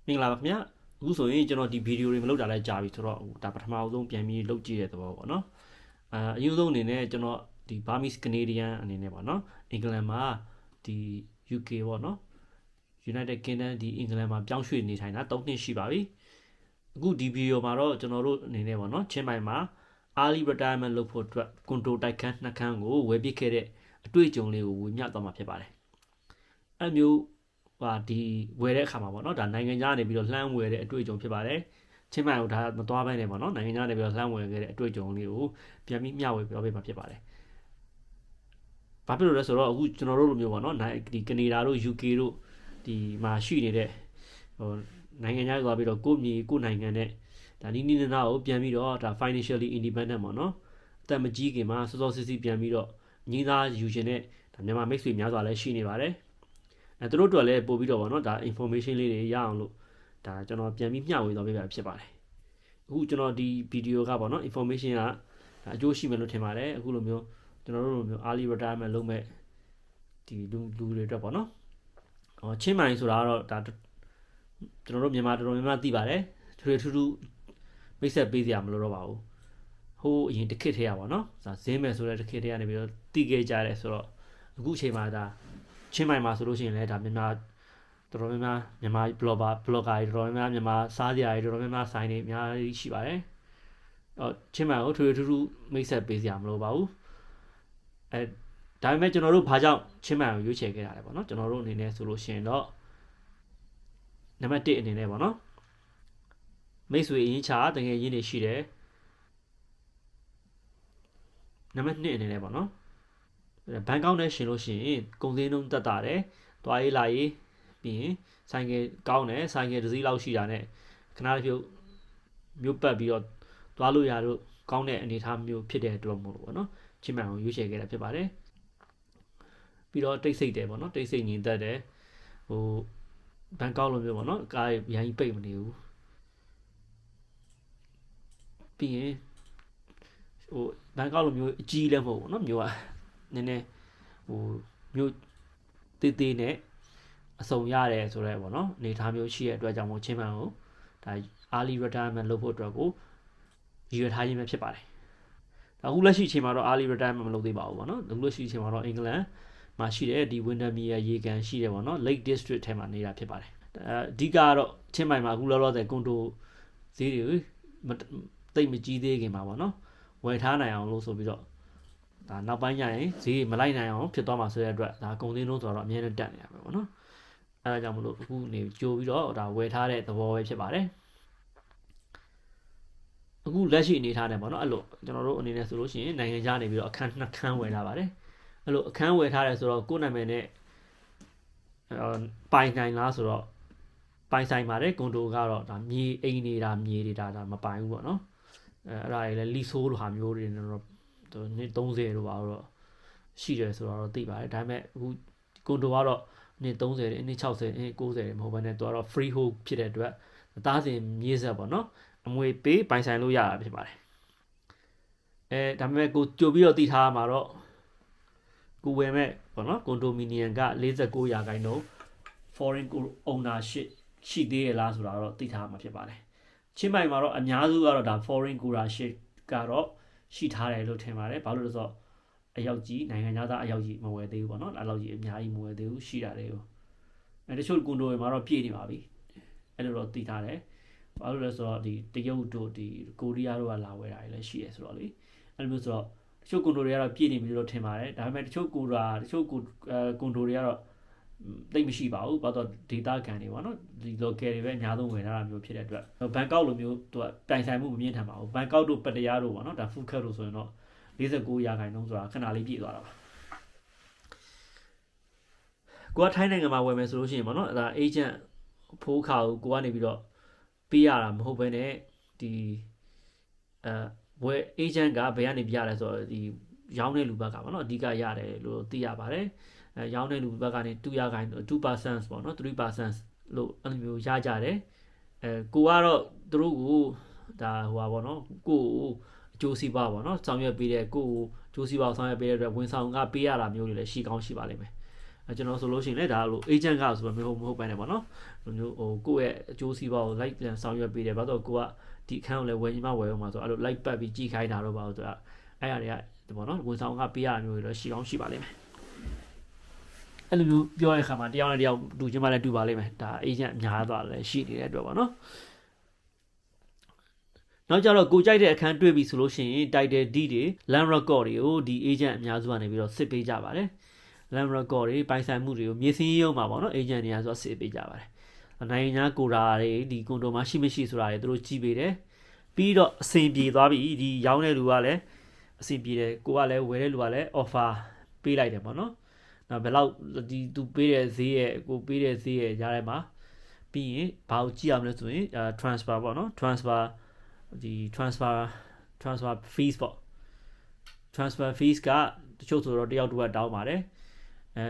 မင်္ဂလာပါခင်ဗျာအခုဆိုရင်ကျွန်တော်ဒီဗီဒီယိုတွေမလုပ်တာလည်းကြာပြီဆိုတော့ဒါပထမဆုံးပြန်ပြီးလုပ်ကြည့်တဲ့သဘောပေါ့နော်အရင်ဆုံးအနေနဲ့ကျွန်တော်ဒီ Burmese Canadian အနေနဲ့ပေါ့နော်အင်္ဂလန်မှာဒီ UK ပေါ့နော် United Kingdom ဒီအင်္ဂလန်မှာပြောင်းရွှေ့နေထိုင်တာ3နှစ်ရှိပါပြီအခုဒီဗီဒီယိုမှာတော့ကျွန်တော်တို့အနေနဲ့ပေါ့နော်ချင်းမိုင်မှာ early retirement လုပ်ဖို့အတွက်ကွန်တိုတိုက်ခန်းနှစ်ခန်းကိုဝယ်ပစ်ခဲ့တဲ့အတွေ့အကြုံလေးကိုဝေမျှသွားမှာဖြစ်ပါတယ်အဲ့မျိုးဒီဝယ်တဲ့အခါမှာပေါ့နော်ဒါနိုင်ငံခြားနေပြီးတော့လှမ်းဝယ်တဲ့အတွေ့အကြုံဖြစ်ပါတယ်ချင်းမိုင်ကိုဒါမသွားဘဲနဲ့ပေါ့နော်နိုင်ငံခြားနေပြီးတော့လှမ်းဝယ်ခဲ့တဲ့အတွေ့အကြုံလေးကိုပြန်ပြီးမျှဝေပြောပေးမှာဖြစ်ပါတယ်ဘာဖြစ်လို့လဲဆိုတော့အခုကျွန်တော်တို့လိုမျိုးပေါ့နော်ဒီကနေဒါတို့ UK တို့ဒီမှာရှိနေတဲ့နိုင်ငံခြားသွားပြီးတော့ကိုယ့်မြေကိုယ့်နိုင်ငံနဲ့ဒါနီးနီးနားကိုပြန်ပြီးတော့ဒါ financially independent ပေါ့နော်အသက်မကြီးခင်မှာစောစောစီးစီးပြန်ပြီးတော့ညီးသားယူရှင်တဲ့ဒါမြန်မာမိတ်ဆွေများစွာလည်းရှိနေပါတယ်သူတို့တို့လည်းပို့ပြီးတော့ပေါ့နော်ဒါ information လေးတွေရအောင်လို့ဒါကျွန်တော်ပြန်ပြီးမျှဝေသွားပေးပါဖြစ်ပါတယ်အခုကျွန်တော်ဒီဗီဒီယိုကပေါ့နော် information ကဒါအကျိုးရှိမယ်လို့ထင်ပါတယ်အခုလိုမျိုးကျွန်တော်တို့လိုမျိုး early retirement လုပ်မဲ့ဒီလူတွေအတွက်ပေါ့နော်ချင်းမိုင်ဆိုတာကတော့ဒါကျွန်တော်တို့မြန်မာတော်တော်များများသိပါတယ်ထူးထူးမိတ်ဆက်ပေးစရာမလိုတော့ပါဘူးဟိုးအရင်တစ်ခေတ်ထဲရပါတော့ဒါဇင်းမယ်ဆိုတဲ့တစ်ခေတ်ထဲကနေပြီးတော့တည်ခဲ့ကြတယ်ဆိုတော့အခုအချိန်မှာဒါချင်းမိုင်မှာဆိုလို့ရှိရင်လည်းဒါမြန်မာတော်တော်များများမြန်မာ blogger တွေတော်တော်များများမြန်မာစားစရာတွေတော်တော်များများဆိုင်တွေအများကြီးရှိပါတယ်ချင်းမိုင်ကိုထူးထူးမိတ်ဆက်ပေးစရာမလိုပါဘူးဒါပေမဲ့ကျွန်တော်တို့ဘာကြောင့်ချင်းမိုင်ကိုရွေးချယ်ခဲ့တာလဲပေါ့နော်ကျွန်တော်တို့အနေနဲ့ဆိုလို့ရှိရင်တော့နံပါတ်1အနေနဲ့ပေါ့နော်မိတ်ဆွေအရင်ချာတကယ်ရင်းနေရှိတယ်နံပါတ်2အနေနဲ့ပေါ့နော်ဘန်ကောက်နဲ့ရှင်လို့ရှိရင်ကုန်စည်နှုန်းတက်တာတယ်တွားရေးလာရေးပြီးရင်ဆိုင်ကယ်ကောင်းတယ်ဆိုင်ကယ်တစ်စီးလောက်ရှိတာနဲ့ခဏတစ်ဖြုတ်မြို့ပတ်ပြီးတော့တွားလို့ရတော့ကောင်းတဲ့အနေအထားမျိုးဖြစ်တဲ့အတွက်မို့လို့ပေါ့နော်ချင်းမိုင်ကိုရွေးချယ်ခဲ့တာဖြစ်ပါတယ်ပြီးတော့တိတ်ဆိတ်တယ်ပေါ့နော်တိတ်ဆိတ်ငြိမ်သက်တယ်ဘန်ကောက်လိုမျိုးပေါ့နော်ကားရိုင်းပိတ်မနေဘူးပြီးရင်ဘန်ကောက်လိုမျိုးအကြီးလည်းမဟုတ်ဘူးเนาะမျိုးကနည်းနည်းမျိုးတေးသေးနဲ့အစုံရတယ်ဆိုတော့ပေါ့နော်အနေထားမျိုးရှိတဲ့အတွက်ကြောင့်မို့ချင်းမှန်ကိုဒါ early retirement လုပ်ဖို့အတွက်ကိုရည်ရွယ်ထားခြင်းပဲဖြစ်ပါတယ်ဒါအခုလက်ရှိအချိန်မှာတော့ early retirement မလုပ်သေးပါဘူးပေါ့နော်အခုလက်ရှိအချိန်မှာတော့အင်္ဂလန်မှာရှိတဲ့ဒီ Windermere ရေကန်ရှိတယ်ပေါ့နော် Lake District ထဲမှာနေတာဖြစ်ပါတယ်အဓိကတော့ချင်းမိုင်မှာအခုလောလောဆယ်ကွန်တိုဈေးတွေတိတ်မကြီးသေးခင်မှာပေါ့နော်ဝယ်ထားနိုင်အောင်လို့ဆိုပြီးတော့ဒါနောက်ပိုင်းကျရင်ဈေးမလိုက်နိုင်အောင်ဖြစ်သွားမှာဆိုတဲ့အတွက်ဒါကုန်စည်နှုန်းဆိုတော့အများနဲ့တက်နေရပဲပေါ့နော်အဲဒါကြောင့်မလို့အခုနေကြိုးပြီးတော့ဒါဝယ်ထားတဲ့သဘောပဲဖြစ်ပါတယ်အခုလက်ရှိအနေထားနဲ့ပေါ့နော်အဲ့လိုကျွန်တော်တို့အနေနဲ့ဆိုလို့ရှိရင်နိုင်ငံခြားနေပြီးတော့အခန်း2ခန်းဝယ်ထားပါတယ်အဲ့လိုအခန်းဝယ်ထားတယ်ဆိုတော့ကိုယ့်နာမည်နဲ့ပိုင်နိုင်လားဆိုတော့ပိုင်ဆိုင်ပါတယ်ကွန်တိုကတော့ဒါမြေအိမ်နေတာမြေတွေဒါမပိုင်ဘူးပေါ့နော်အဲ့ဒါတွေလည်းလီဆိုးလိုဟာမျိုးတွေတော့နှစ်30လို့ပါတော့ရှိတယ်ဆိုတော့သိပါတယ်ဒါပေမဲ့အခုကွန်တိုကတော့နှစ်30နှစ်60နှစ်90မဟုတ်ဘဲနဲ့သူကတော့ free hold ဖြစ်တဲ့အတွက်သားစဉ်မြေဆက်ပေါ့နော်အမွေပေးပိုင်ဆိုင်လို့ရတာဖြစ်ပါတယ်ဒါပေမဲ့ကိုကြိုပြီးတော့သိထားမှာတော့ကိုဝယ်မဲ့ပေါ့နော်ကွန်တိုမီနီယံက49% foreign ownership ရှိသေးရလားဆိုတာတော့သိထားမှာဖြစ်ပါတယ်ချင်းမိုင်မှာတော့အများစုကတော့ဒါ foreign ownership ကတော့ရှိထားတယ်လို့ထင်ပါတယ်ဘာလို့လဲဆိုတော့အယောက်ကြီးနိုင်ငံသားအယောက်ကြီးမဝယ်သေးဘူးပေါ့နော်အဲ့လောက်ကြီးအများကြီးမဝယ်သေးဘူးရှိတာတွေကိုတချို့ကွန်တိုတွေမှာတော့ပြည့်နေပါပြီအဲ့လိုတော့သိထားတယ်ဘာလို့လဲဆိုတော့ဒီတရုတ်တို့ဒီကိုရီးယားတို့ကလာဝယ်တာတွေလည်းရှိတယ်ဆိုတော့လေအဲ့လိုမျိုးဆိုတော့တချို့ကွန်တိုတွေကတော့ပြည့်နေပြီလို့ထင်ပါတယ်ဒါပေမဲ့တချို့ကွန်တိုတွေကတော့တိတ်မရှိပါဘူးဘာလို့ဒေတာကန်တွေပေါ့နော်ဒီ local တွေပဲအများဆုံးဝယ်ထားတာမျိုးဖြစ်တဲ့အတွက်ဘန်ကောက်လိုမျိုးသူကတိုင်ဆိုင်မှုမမြင်ထန်ပါဘူးဘန်ကောက်တို့ပတ္တရာတို့ပေါ့နော်ဒါဖူခက်တို့ဆိုရင်တော့49%ဆိုတာခဏလေးပြည့်သွားတာပါကိုကထိုင်းနိုင်ငံမှာဝယ်မယ်ဆိုလို့ရှိရင်ပေါ့နော်ဒါ agent ဖိုးခါကိုကနေပြီးတော့ပေးရတာမဟုတ်ဘဲနဲ့ဒီဝယ် agent ကဘယ်ကနေပြရလဲဆိုတော့ဒီရောင်းတဲ့လူဘက်ကပေါ့နော်အဓိကရတယ်လို့သိရပါတယ်ရောင်းတဲ့လူဘက်ကနေ2%ပေါ့နော်3%လို့အဲ့လိုမျိုးရကြတယ်ကိုကတော့သူတို့ကိုဒါပေါ့နော်ကိုအကျိုးစီးပွားပေါ့နော်ဆောင်ရွက်ပေးတဲ့ကိုအကျိုးစီးပွားဆောင်ရွက်ပေးတဲ့အတွက်ဝန်ဆောင်ကပေးရတာမျိုးတွေလည်းရှိကောင်းရှိပါလိမ့်မယ် ကျွန်တော်ဆိုလို့ရှိရင်လည်းဒါလို့ agent ကဆိုတော့မဟုတ်ပဲねပေါ့နော်မျိုးကိုယ့်ရဲ့အကျိုးစီးပွားကို like ပြန်ဆောင်ရွက်ပေးတယ်ဘာလို့ကိုကဒီအခန်းကိုလည်းဝယ်ညီမဝယ်အောင်ပါဆိုအဲ့လို like ပတ်ပြီးကြည့်ခိုင်းတာတော့ပါလို့ဆိုတာအဲ့အရာတွေကပေါ့နော်ဝန်ဆောင်ကပေးရမျိုးတွေတော့ရှိကောင်းရှိပါလိမ့်မယ်အဲ့လိုမျိုးပြောရတဲ့အခါမှာတယောက်နဲ့တယောက်တူချင်းမှလည်းတူပါလိမ့်မယ်ဒါ agent အများသွားလည်းရှိနေတဲ့အတွက်ပေါ့နော်နောက်ကြတော့ကိုကြိုက်တဲ့အခန်းတွေ့ပြီဆိုလို့ရှိရင် title deed တွေ land record တွေကိုဒီ agent အများစုကနေပြီးတော့စစ်ပေးကြပါတယ် land record တွေပိုင်ဆိုင်မှုတွေကိုမြေစင်းရုံမှာပေါ့နော် agent တွေကဆိုစစ်ပေးကြပါတယ်နိုင်ငံညာကိုတာတွေဒီကွန်ဒိုမှာရှိမရှိဆိုတာတွေသူတို့ကြည့်ပေးတယ်ပြီးတော့အဆင်ပြေသွားပြီဒီရောင်းတဲ့လူကလည်းအဆင်ပြေတယ်ကိုကလည်းဝယ်တဲ့လူကလည်း offer ပေးလိုက်တယ်ပေါ့နော်နောက်ဘယ်လောက်ဒီသူပေးတဲ့ဈေးရဲ့ကိုပေးတဲ့ဈေးရဲ့ကြားထဲမှာပြီးရင်ဘာကိုကြည့်အောင်လဲဆိုရင် transfer ပေါ့နော် transfer ဒီ transfer fees ပေါ့ transfer fees ကတချို့ဆိုတော့တယောက်တစ်ဝက်တောင်းပါတယ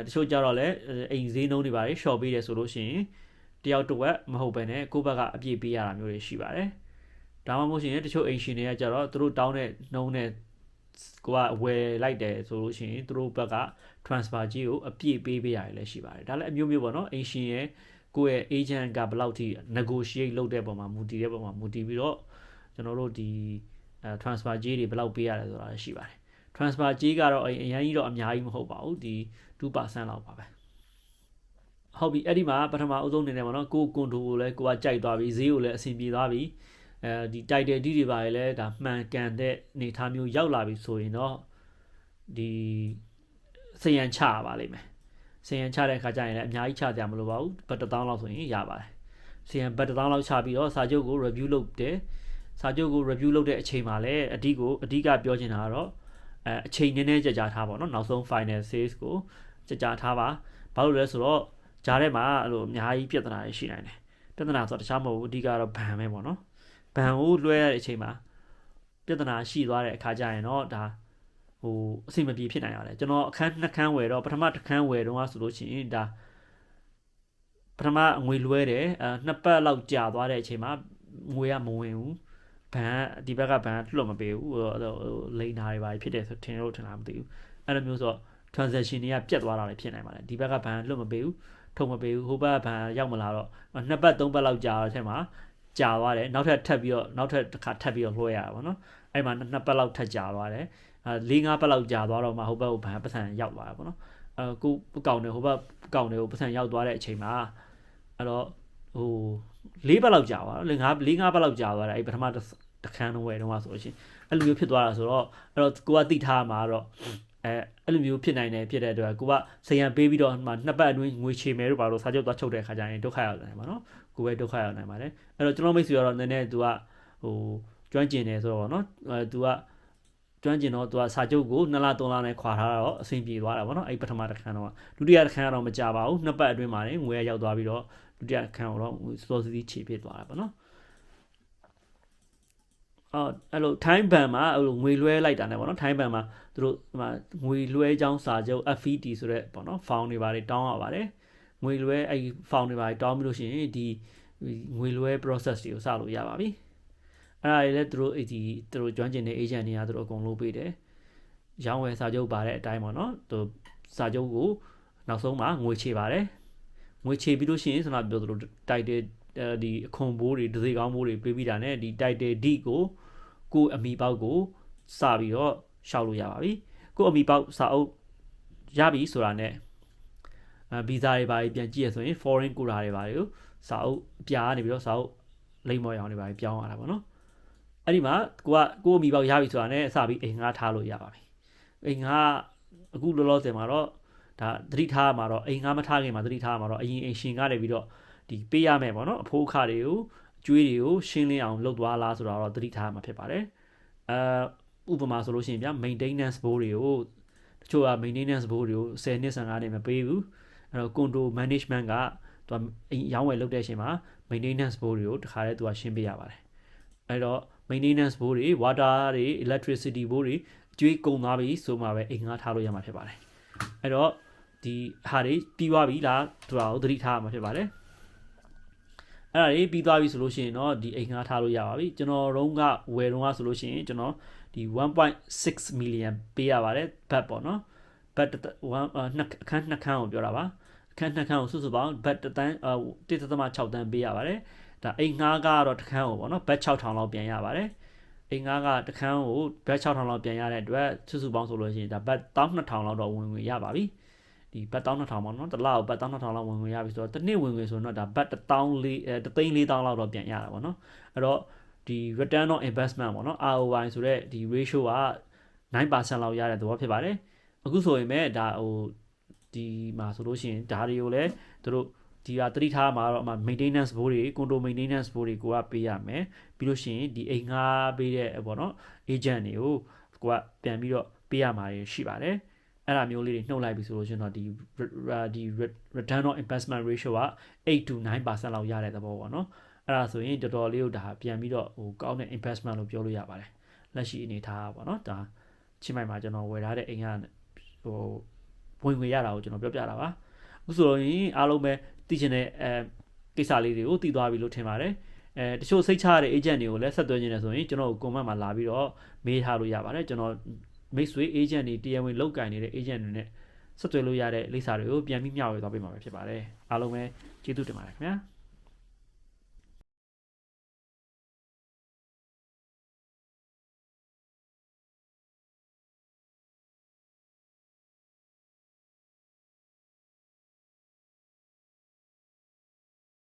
်တချို့ကြတော့လည်းအိမ်ဈေးနှုန်းတွေပါတယ် short ပေးတယ်ဆိုလို့ရှိရင်တယောက်တစ်ဝက်မဟုတ်ဘဲနဲ့ကိုယ့်ဘက်ကအပြည့်ပေးရတာမျိုးတွေရှိပါတယ်ဒါမှမဟုတ်ရင်တချို့အိမ်ရှင်တွေကကြတော့သူတို့တောင်းတဲ့နှုန်းနဲ့ကိုကဝယ်လိုက်တယ်ဆိုလို့ရှိရင်သူတို့ဘက်က transfer ကြီးကိုအပြည့်ပေးပေးရတယ်လည်းရှိပါတယ်ဒါလည်းအမျိုးမျိုးပေါ့နော်အိမ်ရှင်ရဲ့ကိုယ့်ရဲ့ agent ကဘယ်လောက်ထိ negotiate လုပ်တဲ့ပုံမှာမူတည်တဲ့ပုံမှာမူတည်ပြီးတော့ကျွန်တော်တို့ဒီ transfer ကြီးတွေဘယ်လောက်ပေးရတယ်ဆိုတာရှိပါတယ် transfer ကြီးကတော့အရင်ကြီးတော့အများကြီးမဟုတ်ပါဘူးဒီ 2% လောက်ပါပဲဟုတ်ပြီအဲ့ဒီမှာပထမအဆုံးနေနေပါတော့ကိုကွန်ဒိုကိုလည်းကိုကကြိုက်သွားပြီဈေးကိုလည်းအဆင်ပြေသွားပြီဒီ title deed တွေပါလေလဲဒါမှန်ကန်တဲ့အနေထားမျိုးရောက်လာပြီဆိုရင်တော့ဒီစရန်ချပါလိမ့်မယ်စရန်ချတဲ့အခါကျရင်လည်းအများကြီးချကြမလို့ပါဘူးဘတ်1000လောက်ဆိုရင်ရပါတယ်စရန်ဘတ်1000လောက်ချပြီးတော့စာချုပ်ကို review လုပ်တယ်စာချုပ်ကို review လုပ်တဲ့အချိန်မှာလည်းအဓိကပြောချင်တာကတော့အချိန်နည်းနည်းကြာထားပါတော့နောက်ဆုံး final sales ကိုကြာထားပါဘာလို့လဲဆိုတော့ဂျားထဲမှာအဲ့လိုအများကြီးပြဿနာတွေရှိနိုင်တယ်ပြဿနာဆိုတော့တခြားမဟုတ်ဘူးအဓိကတော့ဘန်ပဲပေါ့နော်ဘန်ကိုလွှဲရတဲ့အချိန်မှာပြဿနာရှိသွားတဲ့အခါကျရင်တော့ဒါအဆင်မပြေဖြစ်နိုင်ရတယ်ကျွန်တော်အခန်း2ခန်းဝယ်တော့ပထမတစ်ခန်းဝယ်တော့ဆိုလို့ရှိရင်ဒါပထမငွေလွှဲတယ်2ပတ်လောက်ကြာသွားတဲ့အချိန်မှာငွေကမဝင်ဘူးဘန်ဒီဘက်ကဘန်လွှတ်မပေးဘူးလိန်နာတွေပါဖြစ်တယ်ဆိုထင်လားမသိဘူးအဲ့လိုမျိုးဆိုတော့ transaction တွေကပြတ်သွားတာလည်းဖြစ်နိုင်ပါတယ်ဒီဘက်ကဘန်လွှတ်မပေးဘူးထုတ်မပေးဘူးဟိုဘက်ကဘန်ရောက်မလာတော့2ပတ်3ပတ်လောက်ကြာတဲ့အချိန်မှာကြာသွားတယ်နောက်ထပ်တစ်ခါထပ်ပြီးတော့လွှဲရတာပေါ့နော်အဲ့မှာ2ပတ်လောက်ထပ်ကြာသွားတယ်4-5ပတ်လောက်ကြာသွားတော့မှဟိုဘက်ကိုဘန်ပတ်စံရောက်သွားတာပေါ့နော်ကိုကောင်နေဟိုဘက်ကောင်နေကိုပတ်စံရောက်သွားတဲ့အချိန်မှာအဲ့တော့4ပတ်လောက်ကြာသွားတော့4-5ပတ်လောက်ကြာသွားတယ်အဲ့ပထမတစ်ခန်းတော့ဝယ်တော့ဆိုလို့ရှိရင်အဲ့လိုမျိုးဖြစ်သွားတာဆိုတော့အဲ့တော့ကိုကသိထားမှာတော့အဲ့လိုမျိုးဖြစ်နိုင်တယ်ဖြစ်တဲ့အတွက်ကိုကစရန်ပေးပြီးတော့မှ2ပတ်အတွင်းငွေချေမယ်လို့ပါလို့စာချုပ်သွားချုပ်တဲ့အခါကျရင်ဒုက္ခရောက်နိုင်ပါနော်ကိုပဲဒုက္ခရောက်နိုင်ပါတယ်အဲ့တော့ကျွန်တော်မိတ်ဆွေကတော့နည်းနည်းသူကကျွမ်းကျင်တယ်ဆိုတော့နော်သူကကျွမ်းကျင်တော့သူကစာချုပ်ကို2လ3လနဲ့ခွာထားတော့အဆင်ပြေသွားတာပေါ့နော်အဲ့ပထမတစ်ခန်းတော့ဒုတိယတစ်ခန်းကတော့မကြပါဘူး2ပတ်အတွင်းမှာနေငွေရောက်သွားပြီးတော့ဒုတိယတစ်ခန်းတော့စောစီးချေဖြစ်သွားတာပေါ့နော်အဲ့လို time ban မှာအဲ့လိုငွေလွှဲလိုက်တာ ਨੇ ပေါ့နော် time ban မှာသူတို့ငွေလွှဲကြောင်းစာချုပ် FET ဆိုတဲ့ပေါ့နော် form တွေပါတယ်တောင်းရပါတယ်ငွေလွှဲအဲ့ form တွေပါတယ်တောင်းပြီးလို့ရှိရင်ဒီငွေလွှဲ process တွေကိုစလို့ရပါပြီအဲ့ဒါတွေလည်းသူတို့ကျွမ်းကျင်တဲ့ agent တွေကသူတို့အကုန်လုပ်ပေးတယ်ရောင်းဝယ်စာချုပ်ပါတဲ့အတိုင်းပေါ့နော်သူစာချုပ်ကိုနောက်ဆုံးမှာငွေချေပါတယ်ငွေချေပြီးလို့ရှိရင်ဆိုတော့ပြောသူတို့ title ဒီအခွန်ဘိုးတွေဒဇေကောင်းဘိုးတွေပေးပြီးတာ ਨੇ ဒီ title deed ကိုအမိပေါက်ကိုစပြီးတော့ရှောက်လို့ရပါပြီကိုအမိပေါက်စာအုပ်ရပြီဆိုတာ ਨੇ ဗီဇာတွေပါပြန်ကြည့်ရဆိုရင် foreign ကိုတာတွေပါကိုစာအုပ်အပြာကနေပြီးတော့စာအုပ်လိမ့်မော်ရောင်တွေပါပြောင်းရတာပေါ့နော်အဲ့ဒီမှာကိုအမိပေါက်ရပြီဆိုတာ ਨੇ စပြီးအိမ်ငှားထားလို့ရပါပြီအိမ်ငှားအခုလောလောဆယ်မှာတော့ဒါသတိထားမှာတော့အိမ်ငှားမထားခင်မှာသတိထားမှာတော့အရင်အိမ်ရှင်ကနေပြီးတော့ဒီပေးရမယ်ပေါ့နော်အဖိုးအခတွေကိုကျွေးတွေကိုရှင်းလင်းအောင်လုပ်သွားလားဆိုတာတော့သတိထားမှာဖြစ်ပါတယ်ဥပမာဆိုလို့ရှိရင်ဗျာ maintenance ဘိုးတွေကိုတချို့က maintenance ဘိုးတွေကို10နှစ်15နှစ်မပေးဘူးအဲ့တော့ condo management ကသူရောင်းဝယ်လုပ်တဲ့အချိန်မှာ maintenance ဘိုးတွေကိုတခါတည်းသူကရှင်းပေးရပါတယ်အဲ့တော့ maintenance ဘိုးတွေ water တွေ electricity ဘိုးတွေကျွေးကုန်သွားပြီဆိုမှပဲအိမ်ငှားထားလို့ရမှာဖြစ်ပါတယ်အဲ့တော့ဒီဟာတွေပြီးသွားပြီလားဆိုတာကိုသတိထားရမှာဖြစ်ပါတယ်အဲ့ဒါတွေပြီးသွားပြီဆိုလို့ရှိရင်တော့ဒီအိမ်ငှားထားလို့ရပါပြီကျွန်တော်တို့ကဝယ်တော့ဆိုလို့ရှိရင်ကျွန်တော်ဒီ 1.6 million ပေးရပါတယ်ဘတ်ပေါ့နော် ဘတ်အခန်း2ခန်းကိုပြောတာပါအခန်း2ခန်းကိုစုစုပေါင်းဘတ်1.6 တန်းပေးရပါတယ်ဒါအိမ်ငှားကတော့တစ်ခန်းကိုပေါ့နော်ဘတ်6000လောက်ပြန်ရပါတယ်အိမ်ငှားကတစ်ခန်းကိုဘတ်6000လောက်ပြန်ရတဲ့အတွက်စုစုပေါင်းဆိုလို့ရှိရင်ဒါဘတ်12000လောက်တော့ဝင်ငွေရပါပြီဒီဘတ်12000ပေါ့နော်တစ်လကိုဘတ်12000လောက်ဝင်ငွေရပြီဆိုတော့တစ်နှစ်ဝင်ငွေဆိုတော့ဒါဘတ်1,400,000လောက်တော့ပြန်ရတာပေါ့နော်အဲ့တော့ဒီ return on investment ပေါ့နော် ROI ဆိုတဲ့ဒီ ratio က9% လောက်ရတဲ့သဘောဖြစ်ပါတယ်အခုဆိုရင်မဲ့ဒါဟိုဒီမှာဆိုလို့ရှိရင်ဒါတွေကိုလည်းတို့ဒီကသတိထားမှာတော့ maintenance ဘိုးတွေ condo maintenance ဘိုးတွေကိုကပေးရမယ်ပြီးလို့ရှိရင်ဒီအိမ်ငှားပေးတဲ့ပေါ့နော် agent တွေကိုကိုကပြန်ပြီးတော့ပေးရမှာရှိပါတယ်အဲ့ဒါမျိုးလေးတွေနှုတ်လိုက်ပြီဆိုလို့ရှိရင်တော့ဒီ return on investment ratio က8 to 9% လောက်ရတဲ့သဘောပေါ့နော်အဲ့ဒါဆိုရင်တော်တော်လေးကိုဒါပြန်ပြီးတော့ဟိုကောင်းတဲ့ investment လို့ပြောလို့ရပါတယ်လက်ရှိအနေထားပေါ့နော်ဒါချင်းမိုင်မှာကျွန်တော်ဝယ်ထားတဲ့အိမ်ကဟိုဝင်ငွေရတာကိုကျွန်တော်ပြောပြတာပါအခုဆိုရင်အားလုံးပဲသိချင်တဲ့ကိစ္စလေးတွေကိုသိသွားပြီလို့ထင်ပါတယ်တချို့စိတ်ချရတဲ့ agent တွေကိုလည်းဆက်သွယ်နေတယ်ဆိုရင်ကျွန်တော်ကို comment မှာလာပြီးတော့မေးထားလို့ရပါတယ်ကျွန်တော်မိတ်ဆွေ agent တွေတရားဝင်လောက်ကင်နေတဲ့ agent တွေနဲ့ဆက်သွယ်လို့ရတဲ့လိပ်စာတွေကိုပြန်ပြီးမျှဝေသွားပေးမှာဖြစ်ပါတယ်အားလုံးပဲကျေးဇူးတင်ပါတယ်ခင်ဗျာ